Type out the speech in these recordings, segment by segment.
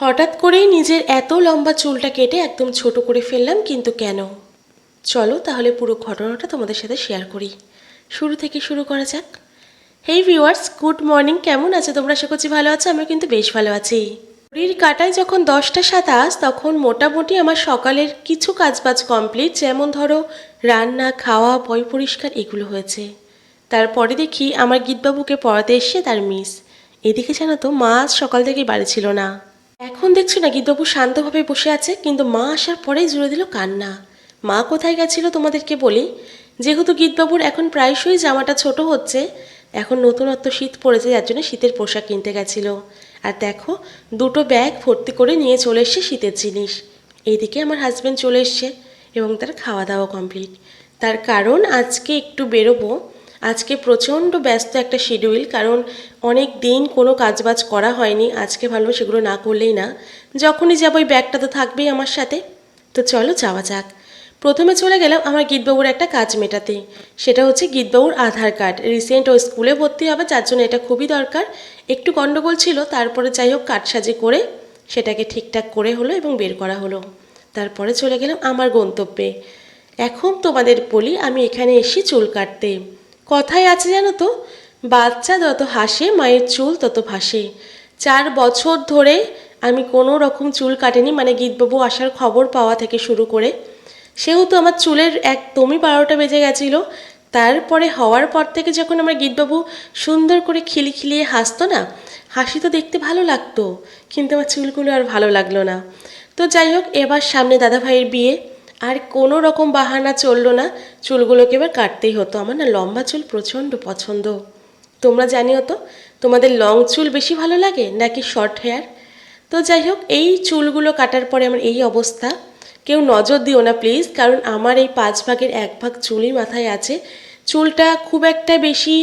হঠাৎ করেই নিজের এত লম্বা চুলটা কেটে একদম ছোট করে ফেললাম, কিন্তু কেন? চলো তাহলে পুরো ঘটনাটা তোমাদের সাথে শেয়ার করি। শুরু থেকে শুরু করা যাক। হেই ভিউয়ার্স, গুড মর্নিং। কেমন আছো তোমরা? আশা করছি ভালো আছো। আমি কিন্তু বেশ ভালো আছি। ঘড়ির কাঁটায় যখন 10টা 27 তখন মোটামুটি আমার সকালের কিছু কাজবাজ কমপ্লিট, যেমন ধরো রান্না, খাওয়া, পয় পরিষ্কার এগুলো হয়েছে। তারপরে দেখি আমার গীতবাবুকে পড়াতে এসছে তার মিস। এদিকে জানো তো মা আজ সকাল থেকেই বাড়ি ছিল না। এখন দেখছো না গীতবাবু শান্তভাবে বসে আছে, কিন্তু মা আসার পরেই জুড়ে দিল কান্না। মা কোথায় গেছিল তোমাদেরকে বলি। যেহেতু গীতবাবুর এখন প্রায়শই জামাটা ছোট হচ্ছে, এখন নতুনত্ব শীত পড়েছে, যার জন্য শীতের পোশাক কিনতে গেছিল। আর দেখো, দুটো ব্যাগ ভর্তি করে নিয়ে চলে এসছে শীতের জিনিস। এইদিকে আমার হাজব্যান্ড চলে এসছে এবং তার খাওয়া দাওয়া কমপ্লিট। তার কারণ আজকে একটু বেরোবো। আজকে প্রচণ্ড ব্যস্ত একটা শিডিউল, কারণ অনেক দিন কোনো কাজবাজ করা হয়নি। আজকে ভালো সেগুলো না করলেই না। যখনই যাবো ওই ব্যাগটা তো থাকবেই আমার সাথে। তো চলো যাওয়া যাক। প্রথমে চলে গেলাম আমার গীতবাবুর একটা কাজ মেটাতে। সেটা হচ্ছে গীতবাবুর আধার কার্ড। রিসেন্ট ও স্কুলে ভর্তি হবে, যার জন্য এটা খুবই দরকার। একটু গণ্ডগোল ছিল, তারপরে যাই হোক কাটসাজি করে সেটাকে ঠিকঠাক করে হলো এবং বের করা হলো। তারপরে চলে গেলাম আমার গন্তব্যে। এখন তোমাদের বলি, আমি এখানে এসে চুল কাটতে। কথায় আছে জানো তো, বাচ্চা যত হাসে মায়ের চুল তত ভাসে। 4 বছর ধরে আমি কোনো রকম চুল কাটিনি, মানে গীতবাবু আসার খবর পাওয়া থেকে শুরু করে। সেহেতু আমার চুলের একদমই 12টা বেজে গেছিলো। তারপরে হওয়ার পর থেকে যখন আমার গীতবাবু সুন্দর করে খিলিখিলিয়ে হাসতো না, হাসি তো দেখতে ভালো লাগতো, কিন্তু আমার চুলগুলো আর ভালো লাগলো না। তো যাই হোক, এবার সামনে দাদাভাইয়ের বিয়ে, আর কোনো রকম বাহানা চললো না, চুলগুলোকে এবার কাটতেই হতো। আমার না লম্বা চুল প্রচণ্ড পছন্দ। তোমরা জানিও তো, তোমাদের লং চুল বেশি ভালো লাগে নাকি শর্ট হেয়ার? তো যাই হোক, এই চুলগুলো কাটার পরে আমার এই অবস্থা। কেউ নজর দিও না প্লিজ, কারণ আমার এই 5 ভাগের 1 ভাগ চুলই মাথায় আছে। চুলটা খুব একটা বেশি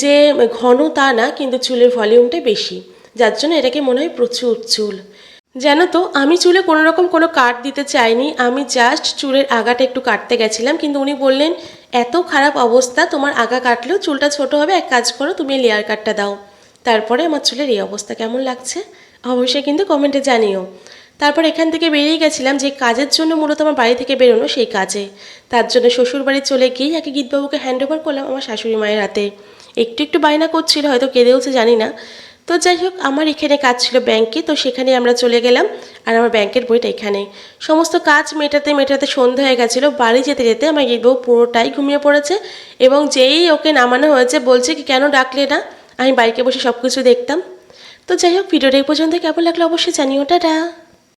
যে ঘন তা না, কিন্তু চুলের ভলিউমটা বেশি, যার জন্য এটাকে মনে হয় প্রচুর চুল। জানো তো, আমি চুলে কোনো রকম কোনো কাট দিতে চাইনি। আমি জাস্ট চুলের আগাটা একটু কাটতে গেছিলাম, কিন্তু উনি বললেন এত খারাপ অবস্থা, তোমার আগা কাটলেও চুলটা ছোট হবে, এক কাজ করো তুমি লেয়ার কাটটা দাও। তারপরে আমার চুলের এই অবস্থা। কেমন লাগছে অবশ্যই কিন্তু কমেন্টে জানিও। তারপর এখান থেকে বেরিয়ে গেছিলাম যে কাজের জন্য, মূলত আমার বাড়ি থেকে বেরোনো সেই কাজে। তার জন্য শ্বশুর বাড়ি চলে গিয়েই আগে গীতবাবুকে হ্যান্ড ওভার করলাম আমার শাশুড়ি মায়ের হাতে। একটু একটু বায়না করছিল, হয়তো কেঁদেওছে জানি না। তো যাই হোক, আমার এখানে কাজ ছিল ব্যাংকে, তো সেখানে আমরা চলে গেলাম। আর আমার ব্যাংকের বইটা এখানে। সমস্ত কাজ মেটাতে মেটাতে সন্ধ্যা হয়ে গেছিলো। বাড়ি যেতে যেতে আমার গীতবাবু পুরোটাই ঘুমিয়ে পড়েছে, এবং যেই ওকে নামানো হয়েছে বলছে কি কেন ডাকলে না, আমি বাইকে বসে সব কিছু দেখতাম। তো যাই হোক, ভিডিওটা এই পর্যন্ত কেমন লাগলো অবশ্যই জানিও। টাটা।